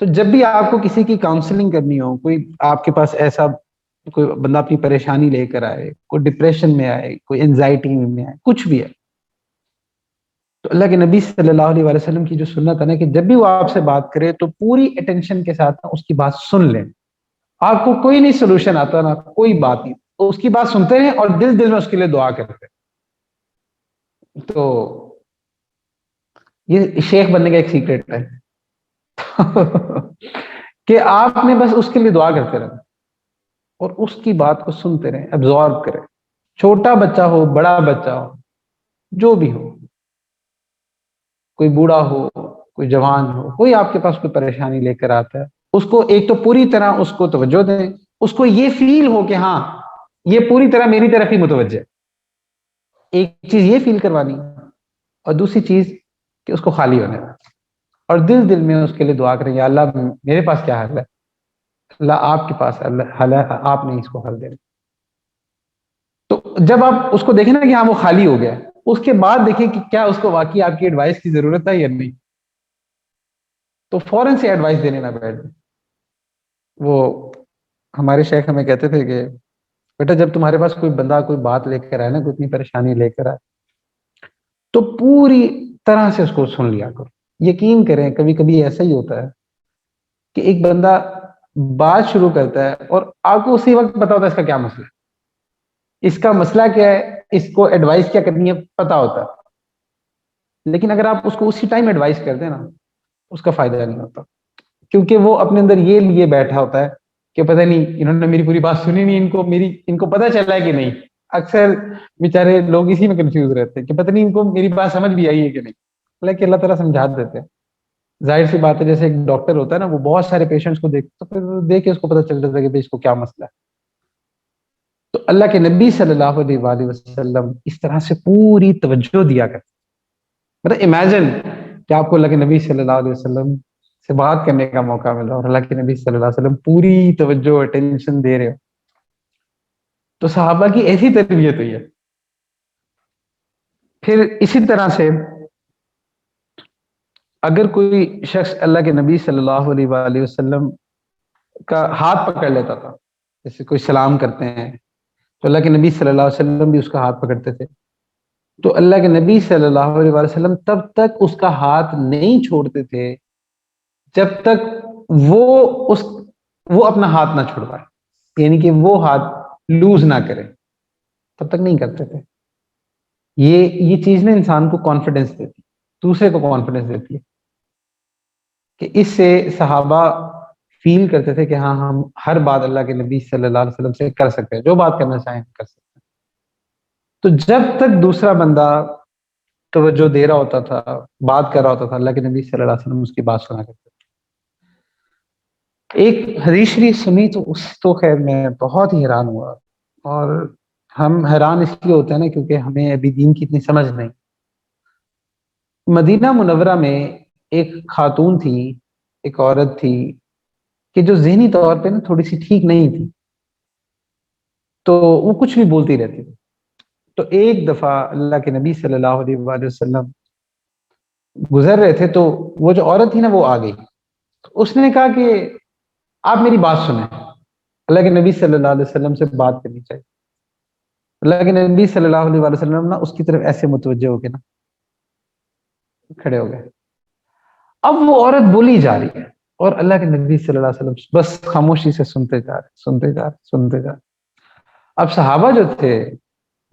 تو جب بھی آپ کو کسی کی کاؤنسلنگ کرنی ہو، کوئی آپ کے پاس ایسا کوئی بندہ اپنی پریشانی لے کر آئے، کوئی ڈپریشن میں آئے، کوئی انزائٹی میں آئے، کچھ بھی ہے، تو اللہ کے نبی صلی اللہ علیہ وسلم کی جو سنت ہے نا کہ جب بھی وہ آپ سے بات کرے تو پوری اٹینشن کے ساتھ اس کی بات سن لیں۔ آپ کو کوئی نہیں سولوشن آتا نا، کوئی بات نہیں، تو اس کی بات سنتے ہیں اور دل دل میں اس کے لیے دعا کرتے ہیں۔ تو یہ شیخ بننے کا ایک سیکرٹ ہے کہ آپ نے بس اس کے لیے دعا کرتے رہنا اور اس کی بات کو سنتے رہیں، ابزارب کریں۔ چھوٹا بچہ ہو، بڑا بچہ ہو، جو بھی ہو، کوئی بوڑھا ہو، کوئی جوان ہو، کوئی آپ کے پاس کوئی پریشانی لے کر آتا ہے، اس کو ایک تو پوری طرح اس کو توجہ دیں، اس کو یہ فیل ہو کہ ہاں یہ پوری طرح میری طرف ہی متوجہ ہے۔ ایک چیز یہ فیل کروانی اور دوسری چیز کہ اس کو خالی ہونے دیں اور دل دل میں اس کے لیے دعا کریں، یا اللہ میرے پاس کیا حل ہے، اللہ آپ کے پاس اللہ حل ہے، آپ نے اس کو حل دیں۔ تو جب آپ اس کو دیکھیں نا کہ ہاں وہ خالی ہو گیا، اس کے بعد دیکھیں کہ کیا اس کو واقعی آپ کی ایڈوائس کی ضرورت ہے یا نہیں، تو فوراً سے ایڈوائس دینے نہ بیٹھ جائیں۔ وہ ہمارے شیخ ہمیں کہتے تھے کہ بیٹا جب تمہارے پاس کوئی بندہ کوئی بات لے کر آئے نا، کوئی اتنی پریشانی لے کر آئے، تو پوری طرح سے اس کو سن لیا کرو۔ یقین کریں کبھی کبھی ایسا ہی ہوتا ہے کہ ایک بندہ بات شروع کرتا ہے اور آپ کو اسی وقت پتا ہوتا ہے اس کا کیا مسئلہ ہے، اس کا مسئلہ کیا ہے، اس کو ایڈوائز کیا کرنی ہے پتا ہوتا ہے، لیکن اگر آپ اس کو اسی ٹائم ایڈوائز کر دیں نا، اس کا فائدہ نہیں ہوتا، کیونکہ وہ اپنے اندر یہ لیے بیٹھا ہوتا ہے کہ پتہ نہیں انہوں نے میری پوری بات سنی نہیں، ان کو پتہ چلا ہے کہ نہیں۔ اکثر بیچارے لوگ اسی میں کنفیوز رہتے ہیں کہ پتہ نہیں ان کو میری بات سمجھ بھی آئی ہے کہ نہیں، حالانکہ اللہ تعالیٰ سمجھا دیتے ہیں۔ ظاہر سی بات ہے، جیسے ایک ڈاکٹر ہوتا ہے نا، وہ بہت سارے پیشنٹس کو دیکھ تو پھر دیکھ کے اس کو پتہ چل جاتا ہے کہ بھئی اس کو کیا مسئلہ ہے۔ تو اللہ کے نبی صلی اللہ علیہ وآلہ وسلم اس طرح سے پوری توجہ دیا کرتے، مطلب امیجن کہ آپ کو اللہ کے نبی صلی اللہ علیہ وسلم سے بات کرنے کا موقع ملا اور اللہ کے نبی صلی اللہ علیہ وسلم پوری توجہ اٹینشن دے رہے ہو، تو صحابہ کی ایسی تربیت ہوئی ہے۔ پھر اسی طرح سے اگر کوئی شخص اللہ کے نبی صلی اللہ علیہ وآلہ وسلم کا ہاتھ پکڑ لیتا تھا، جیسے کوئی سلام کرتے ہیں تو اللہ کے نبی صلی اللہ علیہ وسلم بھی اس کا ہاتھ پکڑتے تھے، تو اللہ کے نبی صلی اللہ علیہ وآلہ وسلم تب تک اس کا ہاتھ نہیں چھوڑتے تھے جب تک وہ اس وہ اپنا ہاتھ نہ چھڑوائے، یعنی کہ وہ ہاتھ لوز نہ کرے، تب تک نہیں کرتے تھے۔ یہ چیز نا انسان کو کانفیڈنس دیتی ہے، دوسرے کو کانفیڈنس دیتی ہے، کہ اس سے صحابہ فیل کرتے تھے کہ ہاں ہم ہر بات اللہ کے نبی صلی اللہ علیہ وسلم سے کر سکتے ہیں، جو بات کرنا چاہیں کر سکتے ہیں۔ تو جب تک دوسرا بندہ توجہ دے رہا ہوتا تھا، بات کر رہا ہوتا تھا، اللہ کے نبی صلی اللہ علیہ وسلم اس کی بات سنا کرتے تھے۔ ایک حدیث شریف سنی تو اس تو خیر میں بہت ہی حیران ہوا، اور ہم حیران اس لیے ہوتے ہیں نا کیونکہ ہمیں ابھی دین کی اتنی سمجھ نہیں۔ مدینہ منورہ میں ایک خاتون تھی، ایک عورت تھی کہ جو ذہنی طور پہ نا تھوڑی سی ٹھیک نہیں تھی، تو وہ کچھ بھی بولتی رہتی تھی۔ تو ایک دفعہ اللہ کے نبی صلی اللہ علیہ وآلہ وسلم گزر رہے تھے، تو وہ جو عورت تھی نا وہ آ گئی، اس نے کہا کہ آپ میری بات سنیں، اللہ کے نبی صلی اللہ علیہ وسلم سے بات کرنی چاہیے۔ اللہ کے نبی صلی اللہ علیہ وآلہ وسلم نا اس کی طرف ایسے متوجہ ہو کے نا کھڑے ہو گئے۔ اب وہ عورت بولی جا رہی ہے اور اللہ کے نبی صلی اللہ علیہ وسلم بس خاموشی سے سنتے جا رہے، سنتے جا رہے، سنتے جا رہے۔ اب صحابہ جو تھے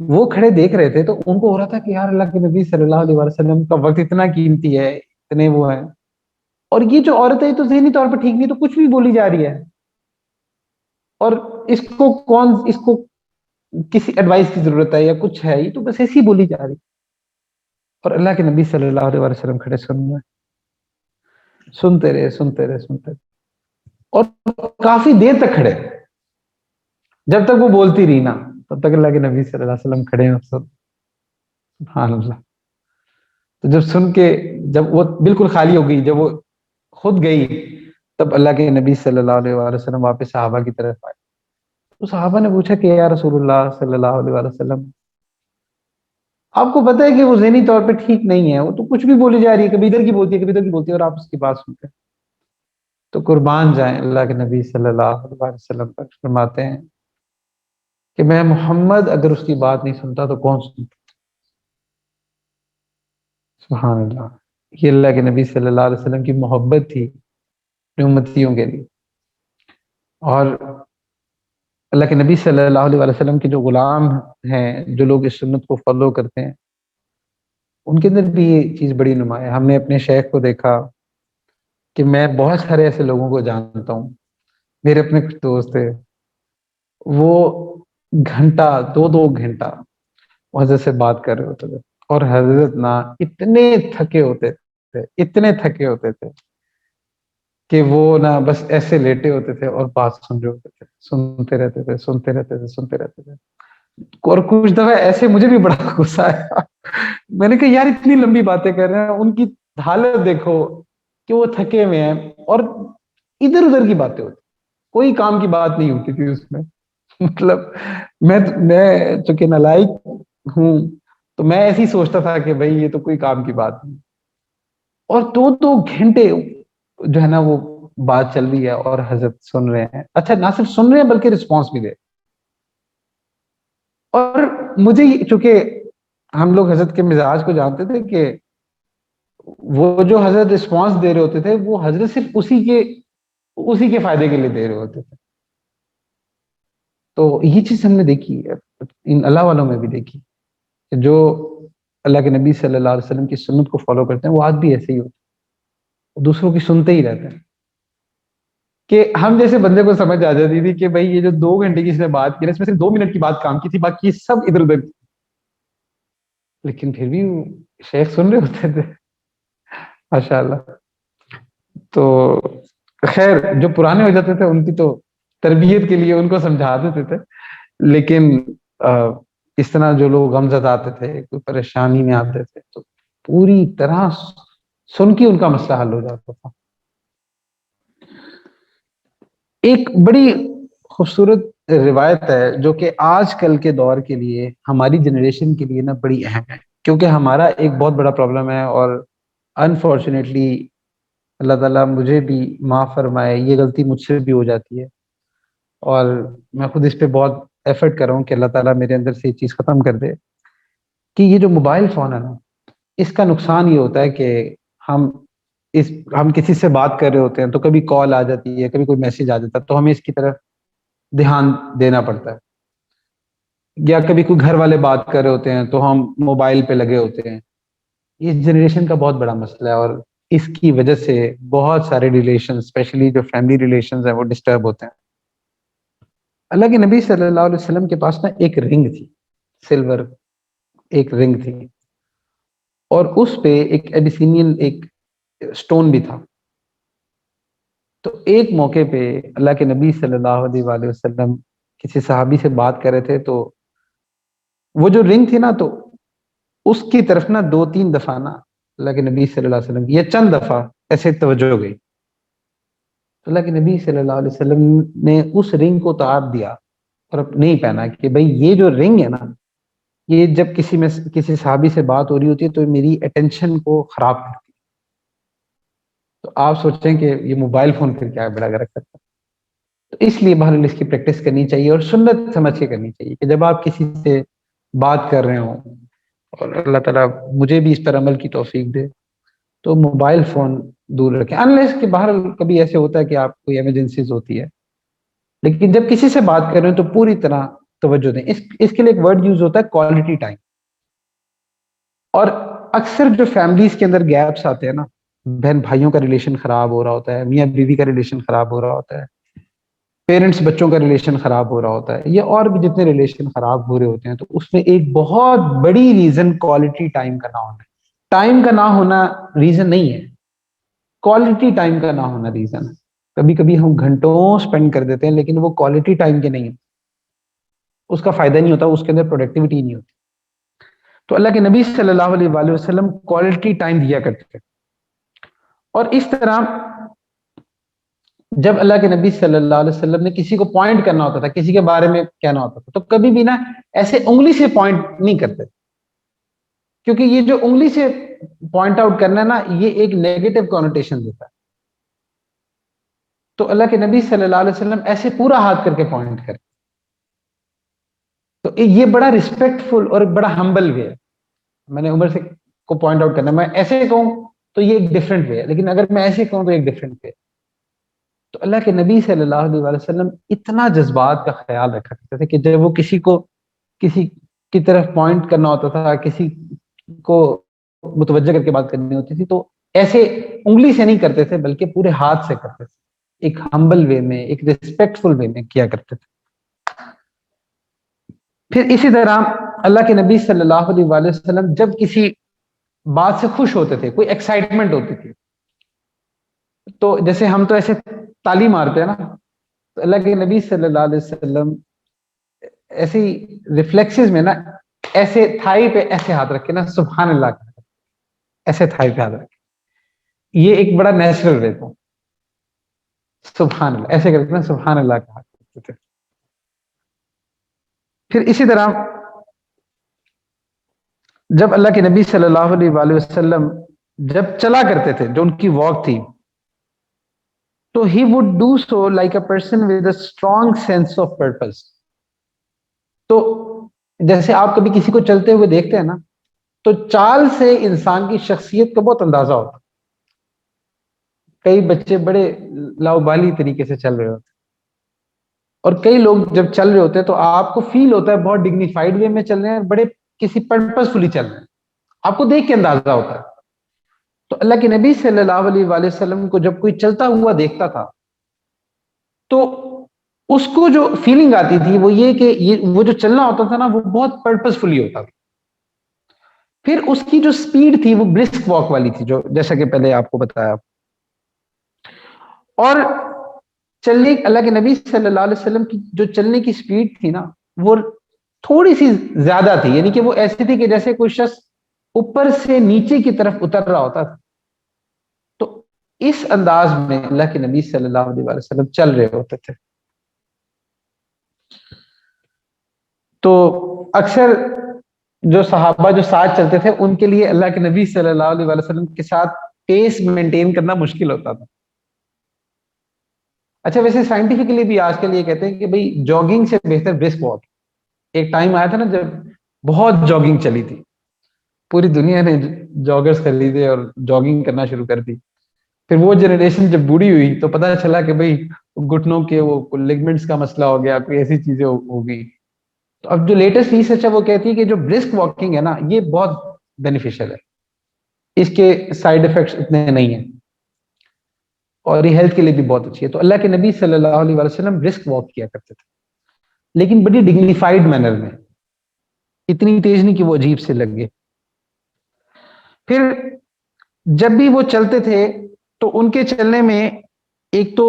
وہ کھڑے دیکھ رہے تھے، تو ان کو ہو رہا تھا کہ یار اللہ کے نبی صلی اللہ علیہ وسلم کا وقت اتنا قیمتی ہے، اتنے وہ ہیں، اور یہ جو عورت ہے یہ تو ذہنی طور پہ ٹھیک نہیں، تو کچھ بھی بولی جا رہی ہے، اور اس کو کسی ایڈوائس کی ضرورت ہے یا کچھ ہے، یہ تو بس ایسی بولی جا رہی۔ اور اللہ کے نبی صلی اللہ علیہ وسلم کھڑے سنتے رہے، سنتے رہے، سنتے رہے، اور کافی دیر تک کھڑے، جب تک وہ بولتی رہی نا تب تک اللہ کے نبی صلی اللہ علیہ وسلم کھڑے ہیں سبحان اللہ۔ تو جب سن کے جب وہ بالکل خالی ہو گئی، جب وہ خود گئی، تب اللہ کے نبی صلی اللہ علیہ وآلہ وسلم واپس صحابہ کی طرف آئے، تو صحابہ نے پوچھا کہ یا رسول اللہ صلی اللہ علیہ وآلہ وسلم، آپ کو پتہ ہے کہ وہ ذہنی طور پہ ٹھیک نہیں ہے، وہ تو کچھ بھی بولی جا رہی ہے، کبھی ادھر کی بولتی ہے، کبھی ادھر کی بولتی ہے، اور آپ اس کی بات سنتے ہیں۔ تو قربان جائیں اللہ کے نبی صلی اللہ علیہ وسلم پر، فرماتے ہیں کہ میں محمد اگر اس کی بات نہیں سنتا تو کون سنتا؟ سبحان اللہ۔ یہ اللہ کے نبی صلی اللہ علیہ وسلم کی محبت تھی اپنی امتیوں کے لیے، اور اللہ کے نبی صلی اللہ علیہ وسلم کے جو غلام ہیں، جو لوگ اس سنت کو فالو کرتے ہیں، ان کے اندر بھی یہ چیز بڑی نمایاں ہے۔ ہم نے اپنے شیخ کو دیکھا کہ میں بہت سارے ایسے لوگوں کو جانتا ہوں، میرے اپنے کچھ دوست تھے، وہ گھنٹہ دو دو گھنٹہ حضرت سے بات کر رہے ہوتے تھے، اور حضرت نا اتنے تھکے ہوتے تھے، اتنے تھکے ہوتے تھے کہ وہ نا بس ایسے لیٹے ہوتے تھے اور بات سن رہے ہوتے تھے، سنتے رہتے تھے، سنتے رہتے تھے، سنتے رہتے تھے۔ اور کچھ دفعہ ایسے مجھے بھی بڑا غصہ آیا، میں نے کہا یار اتنی لمبی باتیں کر رہے ہیں، ان کی حالت دیکھو کہ وہ تھکے ہوئے ہیں، اور ادھر ادھر کی باتیں ہوتی، کوئی کام کی بات نہیں ہوتی تھی اس میں۔ مطلب میں چونکہ نالائق ہوں، تو میں ایسے ہی سوچتا تھا کہ بھائی یہ تو کوئی کام کی بات نہیں، اور دو دو گھنٹے جو ہے نا وہ بات چل رہی ہے اور حضرت سن رہے ہیں، اچھا نہ صرف سن رہے ہیں بلکہ رسپانس بھی دے۔ اور مجھے چونکہ ہم لوگ حضرت کے مزاج کو جانتے تھے کہ وہ جو حضرت رسپانس دے رہے ہوتے تھے وہ حضرت صرف اسی کے فائدے کے لیے دے رہے ہوتے تھے، تو یہ چیز ہم نے دیکھی ہے، ان اللہ والوں میں بھی دیکھی کہ جو اللہ کے نبی صلی اللہ علیہ وسلم کی سنت کو فالو کرتے ہیں وہ آج بھی ایسے ہی ہوتے ہیں، دوسروں کی سنتے ہی رہتے ہیں. کہ ہم جیسے بندے کو سمجھ آ جاتی تھی کہ بھائی یہ جو 2 گھنٹے کی اس نے بات کی، اس میں صرف 2 منٹ کی بات کام کی تھی، باقی سب ادھر ادھر. لیکن پھر بھی وہ شیخ سن رہے ہوتے تھے، ماشاء اللہ. تو خیر جو پرانے ہو جاتے تھے ان کی تو تربیت کے لیے ان کو سمجھا دیتے تھے، لیکن اس طرح جو لوگ غمزدہ آتے تھے، کوئی پریشانی میں آتے تھے، تو پوری طرح سن کے ان کا مسئلہ حل ہو جاتا تھا. ایک بڑی خوبصورت روایت ہے جو کہ آج کل کے دور کے لیے ہماری جنریشن کے لیے نا بڑی اہم ہے، کیونکہ ہمارا ایک بہت بڑا پرابلم ہے، اور انفارچونیٹلی اللہ تعالیٰ مجھے بھی معاف فرمائے، یہ غلطی مجھ سے بھی ہو جاتی ہے، اور میں خود اس پہ بہت ایفرٹ کر رہا ہوں کہ اللہ تعالیٰ میرے اندر سے یہ چیز ختم کر دے، کہ یہ جو موبائل فون ہے نا، اس کا نقصان یہ ہوتا ہے کہ ہم ہم کسی سے بات کر رہے ہوتے ہیں تو کبھی کال آ جاتی ہے، کبھی کوئی میسج آ جاتا ہے، تو ہمیں اس کی طرف دھیان دینا پڑتا ہے، یا کبھی کوئی گھر والے بات کر رہے ہوتے ہیں تو ہم موبائل پہ لگے ہوتے ہیں. یہ جنریشن کا بہت بڑا مسئلہ ہے، اور اس کی وجہ سے بہت سارے ریلیشن، اسپیشلی جو فیملی ریلیشنز ہیں، وہ ڈسٹرب ہوتے ہیں. اللہ کے نبی صلی اللہ علیہ وسلم کے پاس نا ایک رنگ تھی، سلور ایک رنگ تھی، اور اس پہ ایک ایبیسینین ایک سٹون بھی تھا. تو ایک موقع پہ اللہ کے نبی صلی اللہ علیہ وآلہ وسلم کسی صحابی سے بات کر رہے تھے، تو وہ جو رنگ تھی نا، تو اس کی طرف نا 2-3 دفعہ نا اللہ کے نبی صلی اللہ علیہ وسلم یہ چند دفعہ ایسے توجہ ہو گئی. تو اللہ کے نبی صلی اللہ علیہ وسلم نے اس رنگ کو اتار دیا اور اب نہیں پہنا، کہ بھائی یہ جو رنگ ہے نا، یہ جب کسی صحابی سے بات ہو رہی ہوتی ہے تو میری اٹینشن کو خراب کرتی ہے. تو آپ سوچیں کہ یہ موبائل فون پھر کیا بڑا رکھ سکتا ہے. تو اس لیے بہرحال اس کی پریکٹس کرنی چاہیے، اور سنت سمجھ کے کرنی چاہیے کہ جب آپ کسی سے بات کر رہے ہوں، اور اللہ تعالیٰ مجھے بھی اس پر عمل کی توفیق دے، تو موبائل فون دور رکھیں، انلیس کہ بہرحال کبھی ایسے ہوتا ہے کہ آپ کوئی ایمرجنسیز ہوتی ہے. لیکن جب کسی سے بات کر رہے ہیں تو پوری طرح توجہ دیں. اس کے لیے ایک ورڈ یوز ہوتا ہے کوالٹی ٹائم. اور اکثر جو فیملیز کے اندر گیپس آتے ہیں نا، بہن بھائیوں کا ریلیشن خراب ہو رہا ہوتا ہے، میاں بیوی کا ریلیشن خراب ہو رہا ہوتا ہے، پیرنٹس بچوں کا ریلیشن خراب ہو رہا ہوتا ہے، یا اور بھی جتنے ریلیشن خراب ہو رہے ہوتے ہیں، تو اس میں ایک بہت بڑی ریزن کوالٹی ٹائم کا نہ ہونا ہے. ٹائم کا نہ ہونا ریزن نہیں ہے، کوالٹی ٹائم کا نہ ہونا ریزن ہے. کبھی کبھی ہم گھنٹوں سپینڈ کر دیتے ہیں، لیکن وہ کوالٹی ٹائم کے نہیں ہے، اس کا فائدہ نہیں ہوتا، اس کے اندر پروڈکٹیوٹی نہیں ہوتی. تو اللہ کے نبی صلی اللہ علیہ وآلہ وسلم کوالٹی ٹائم دیا کرتے تھے. اور اس طرح جب اللہ کے نبی صلی اللہ علیہ وسلم نے کسی کو پوائنٹ کرنا ہوتا تھا، کسی کے بارے میں کہنا ہوتا تھا، تو کبھی بھی نا ایسے انگلی سے پوائنٹ نہیں کرتے، کیونکہ یہ جو انگلی سے پوائنٹ آؤٹ کرنا ہے نا، یہ ایک نیگیٹو کونوٹیشن دیتا ہے. تو اللہ کے نبی صلی اللہ علیہ وسلم ایسے پورا ہاتھ کر کے پوائنٹ کرتے. تو یہ بڑا ریسپیکٹ فل اور بڑا ہمبل وے ہے. میں نے عمر سے کو پوائنٹ آؤٹ کرنا، میں ایسے کہوں تو یہ ایک ڈفرینٹ وے ہے، لیکن اگر میں ایسے کہوں تو ایک ڈفرینٹ وے. تو اللہ کے نبی صلی اللہ علیہ وسلم اتنا جذبات کا خیال رکھا کرتے تھے کہ جب وہ کسی کی طرف پوائنٹ کرنا ہوتا تھا، کسی کو متوجہ کر کے بات کرنی ہوتی تھی، تو ایسے انگلی سے نہیں کرتے تھے، بلکہ پورے ہاتھ سے کرتے تھے، ایک ہمبل وے میں، ایک ریسپیکٹ فل وے میں کیا کرتے تھے. پھر اسی طرح اللہ کے نبی صلی اللہ علیہ وسلم جب کسی بات سے خوش ہوتے تھے، کوئی ایکسائٹمنٹ ہوتی تھی، تو جیسے ہم تو ایسے تالی مارتے ہیں نا، تو اللہ کے نبی صلی اللہ علیہ وسلم ایسی ریفلیکسز میں نا ایسے تھائی پہ ایسے ہاتھ رکھ کے نا سبحان اللہ کا، ایسے تھائی پہ ہاتھ رکھ کے، یہ ایک بڑا نیچرل وے تھا. سبحان اللہ ایسے کر کے نا سبحان اللہ کا ہاتھ رکھتے تھے. پھر اسی طرح جب اللہ کے نبی صلی اللہ علیہ وآلہ وسلم جب چلا کرتے تھے، جو ان کی واک تھی، تو he would do so like a person with a strong sense of purpose. تو جیسے آپ کبھی کسی کو چلتے ہوئے دیکھتے ہیں نا، تو چال سے انسان کی شخصیت کا بہت اندازہ ہوتا ہے. کئی بچے بڑے لاؤبالی طریقے سے چل رہے ہوتے ہیں، اور کئی لوگ جب چل رہے ہوتے ہیں تو آپ کو فیل ہوتا ہے بہت ڈگنیفائڈ وے میں چل رہے ہیں، بڑے کسی پرپز فلی چل رہے ہیں، آپ کو دیکھ کے اندازہ ہوتا ہے. تو اللہ کے نبی صلی اللہ علیہ وآلہ وسلم کو جب کوئی چلتا ہوا دیکھتا تھا تو اس کو جو فیلنگ آتی تھی وہ یہ کہ وہ جو چلنا ہوتا تھا نا وہ بہت پرپز فلی ہوتا تھا. پھر اس کی جو سپیڈ تھی وہ برسک واک والی تھی، جو جیسا کہ پہلے آپ کو بتایا. اور چلنے اللہ کے نبی صلی اللہ علیہ وسلم کی جو چلنے کی سپیڈ تھی نا وہ تھوڑی سی زیادہ تھی، یعنی کہ وہ ایسی تھی کہ جیسے کوئی شخص اوپر سے نیچے کی طرف اتر رہا ہوتا تھا. تو اس انداز میں اللہ کے نبی صلی اللہ علیہ وسلم چل رہے ہوتے تھے. تو اکثر جو صحابہ جو ساتھ چلتے تھے ان کے لیے اللہ کے نبی صلی اللہ علیہ وسلم کے ساتھ پیس مینٹین کرنا مشکل ہوتا تھا. اچھا ویسے سائنٹیفکلی بھی آج کل یہ کہتے ہیں کہ بھئی جاگنگ سے بہتر برسک واک. ایک ٹائم آیا تھا نا جب بہت جاگنگ چلی تھی، پوری دنیا نے جاگرز خریدے اور جاگنگ کرنا شروع کر دی. پھر وہ جنریشن جب بوڑھی ہوئی تو پتہ چلا کہ بھئی گھٹنوں کے وہ لیگمنٹس کا مسئلہ ہو گیا، کوئی ایسی چیزیں ہو گئی. تو اب جو لیٹسٹ ریسرچ ہے وہ کہتی ہے کہ جو برسک واکنگ ہے نا یہ بہت بینیفیشل ہے، اس کے سائیڈ ایفیکٹس اتنے نہیں ہیں اور یہ ہیلتھ کے لیے بھی بہت اچھی ہے. تو اللہ کے نبی صلی اللہ علیہ وسلم برسک واک کیا کرتے تھے لیکن بڑی ڈگنیفائڈ مینر میں، اتنی تیز نہیں کہ وہ عجیب سے لگ گئے. پھر جب بھی وہ چلتے تھے تو ان کے چلنے میں ایک تو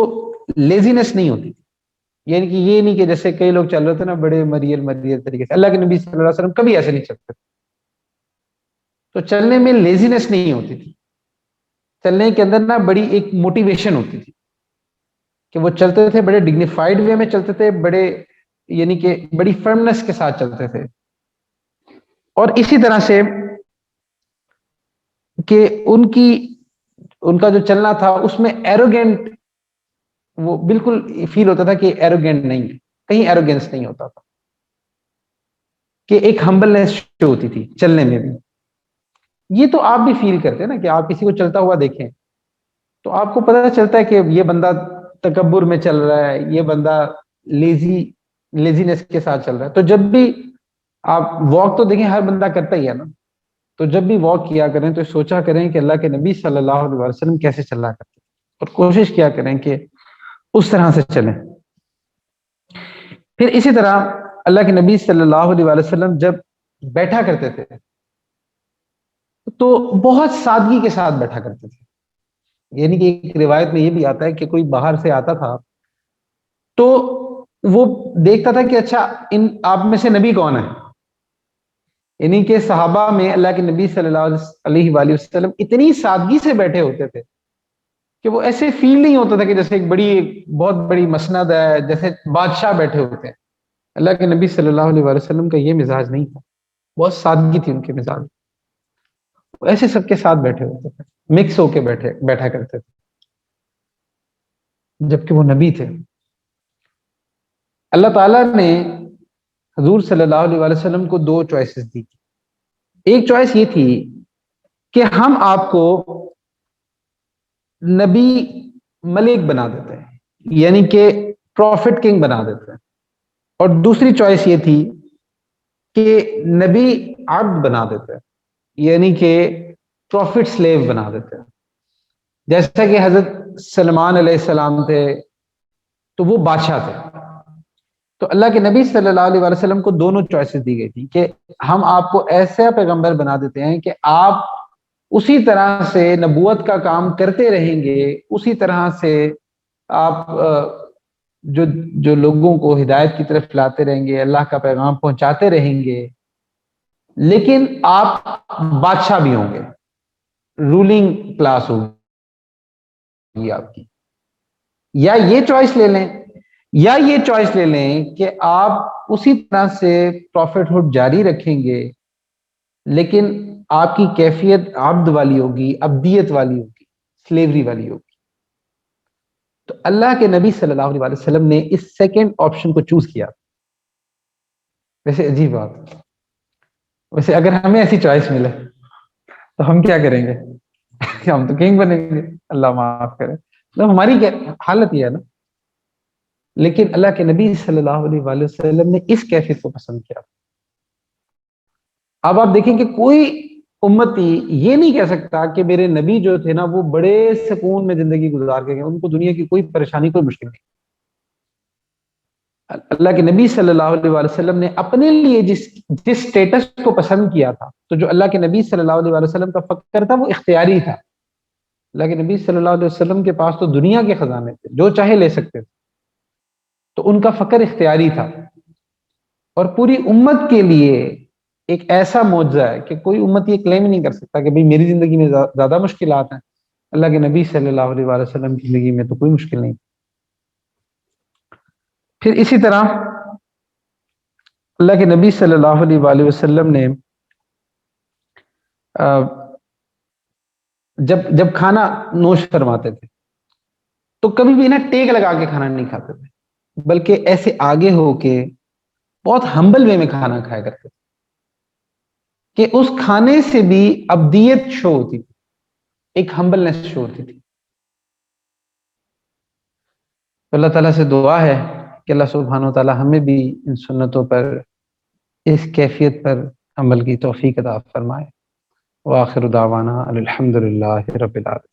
لیزینس نہیں ہوتی تھی، یعنی کہ یہ نہیں کہ جیسے کئی لوگ چل رہے تھے نا بڑے مریل مریل طریقے سے، اللہ کے نبی صلی اللہ علیہ وسلم کبھی ایسے نہیں چلتے تھے. تو چلنے میں لیزینس نہیں ہوتی تھی، چلنے کے اندر نا بڑی ایک موٹیویشن ہوتی تھی کہ وہ چلتے تھے بڑے ڈگنیفائڈ وے میں چلتے تھے، بڑے یعنی کہ بڑی فرمنس کے ساتھ چلتے تھے. اور اسی طرح سے کہ ان کا جو چلنا تھا اس میں ایروگینٹ، وہ بالکل فیل ہوتا تھا کہ ایروگینٹ نہیں ہے، کہیں ایروگینس نہیں ہوتا تھا، کہ ایک ہمبلنس شو ہوتی تھی چلنے میں بھی. یہ تو آپ بھی فیل کرتے ہیں نا کہ آپ کسی کو چلتا ہوا دیکھیں تو آپ کو پتہ چلتا ہے کہ یہ بندہ تکبر میں چل رہا ہے، یہ بندہ لیزینس کے ساتھ چل رہا ہے. تو جب بھی آپ واک تو دیکھیں ہر بندہ کرتا ہی ہے نا، تو جب بھی واک کیا کریں تو سوچا کریں کہ اللہ کے نبی صلی اللہ علیہ وسلم کیسے چلا کرتے اور کوشش کیا کریں کہ اس طرح سے چلیں. پھر اسی طرح اللہ کے نبی صلی اللہ علیہ وسلم جب بیٹھا کرتے تھے تو بہت سادگی کے ساتھ بیٹھا کرتے تھے. یعنی کہ ایک روایت میں یہ بھی آتا ہے کہ کوئی باہر سے آتا تھا تو وہ دیکھتا تھا کہ اچھا ان آپ میں سے نبی کون ہے. یعنی کہ صحابہ میں اللہ کے نبی صلی اللہ علیہ وآلہ وسلم اتنی سادگی سے بیٹھے ہوتے تھے کہ وہ ایسے فیل نہیں ہوتا تھا کہ جیسے ایک بہت بڑی مسند ہے، جیسے بادشاہ بیٹھے ہوتے ہیں. اللہ کے نبی صلی اللہ علیہ وآلہ وسلم کا یہ مزاج نہیں تھا، بہت سادگی تھی ان کے مزاج. ایسے سب کے ساتھ بیٹھے ہوتے تھے، مکس ہو کے بیٹھا کرتے تھے جبکہ وہ نبی تھے. اللہ تعالیٰ نے حضور صلی اللہ علیہ وآلہ وسلم کو دو چوائسز دی. ایک چوائس یہ تھی کہ ہم آپ کو نبی ملک بنا دیتے ہیں، یعنی کہ پروفٹ کنگ بنا دیتے ہیں. اور دوسری چوائس یہ تھی کہ نبی عبد بنا دیتے ہیں، یعنی کہ پروفٹ سلیو بنا دیتے ہیں. جیسا کہ حضرت سلمان علیہ السلام تھے تو وہ بادشاہ تھے. تو اللہ کے نبی صلی اللہ علیہ وسلم کو دونوں چوائسز دی گئی تھی کہ ہم آپ کو ایسا پیغمبر بنا دیتے ہیں کہ آپ اسی طرح سے نبوت کا کام کرتے رہیں گے، اسی طرح سے آپ جو لوگوں کو ہدایت کی طرف لاتے رہیں گے، اللہ کا پیغام پہنچاتے رہیں گے، لیکن آپ بادشاہ بھی ہوں گے، رولنگ کلاس ہوگی آپ کی. یا یہ چوائس لے لیں یا یہ چوائس لے لیں کہ آپ اسی طرح سے پروفٹ ہوڈ جاری رکھیں گے لیکن آپ کی کیفیت عبد والی ہوگی، عبدیت والی ہوگی، سلیوری والی ہوگی. تو اللہ کے نبی صلی اللہ علیہ وسلم نے اس سیکنڈ آپشن کو چوز کیا. ویسے عجیب بات، ویسے اگر ہمیں ایسی چوائس ملے تو ہم کیا کریں گے؟ ہم تو کنگ بنیں گے، اللہ معاف کرے. تو ہماری کیا حالت یہ ہے نا لیکن اللہ کے نبی صلی اللہ علیہ وآلہ وسلم نے اس کیفیت کو پسند کیا. اب آپ دیکھیں کہ کوئی امتی یہ نہیں کہہ سکتا کہ میرے نبی جو تھے نا وہ بڑے سکون میں زندگی گزار کے گئے، ان کو دنیا کی کوئی پریشانی، کوئی مشکل نہیں. اللہ کے نبی صلی اللہ علیہ وآلہ وسلم نے اپنے لیے جس سٹیٹس کو پسند کیا تھا، تو جو اللہ کے نبی صلی اللہ علیہ وآلہ وسلم کا فقر تھا وہ اختیاری تھا. اللہ کے نبی صلی اللہ علیہ وسلم کے پاس تو دنیا کے خزانے تھے، جو چاہے لے سکتے تھے، تو ان کا فقر اختیاری تھا. اور پوری امت کے لیے ایک ایسا معجزہ ہے کہ کوئی امت یہ کلیم نہیں کر سکتا کہ بھئی میری زندگی میں زیادہ مشکلات ہیں، اللہ کے نبی صلی اللہ علیہ وآلہ وسلم کی زندگی میں تو کوئی مشکل نہیں. پھر اسی طرح اللہ کے نبی صلی اللہ علیہ وآلہ وسلم نے جب کھانا نوش فرماتے تھے تو کبھی بھی نا ٹیک لگا کے کھانا نہیں کھاتے تھے، بلکہ ایسے آگے ہو کے بہت ہمبل وے میں کھانا کھایا کرتے تھے کہ اس کھانے سے بھی ابدیت شو ہوتی تھی، ایک ہمبلنس شو ہوتی تھی. تو اللہ تعالیٰ سے دعا ہے کہ اللہ سبحانہ و تعالیٰ ہمیں بھی ان سنتوں پر، اس کیفیت پر عمل کی توفیق عطا فرمائے. وآخر دعوانا الحمد للہ رب العالمین.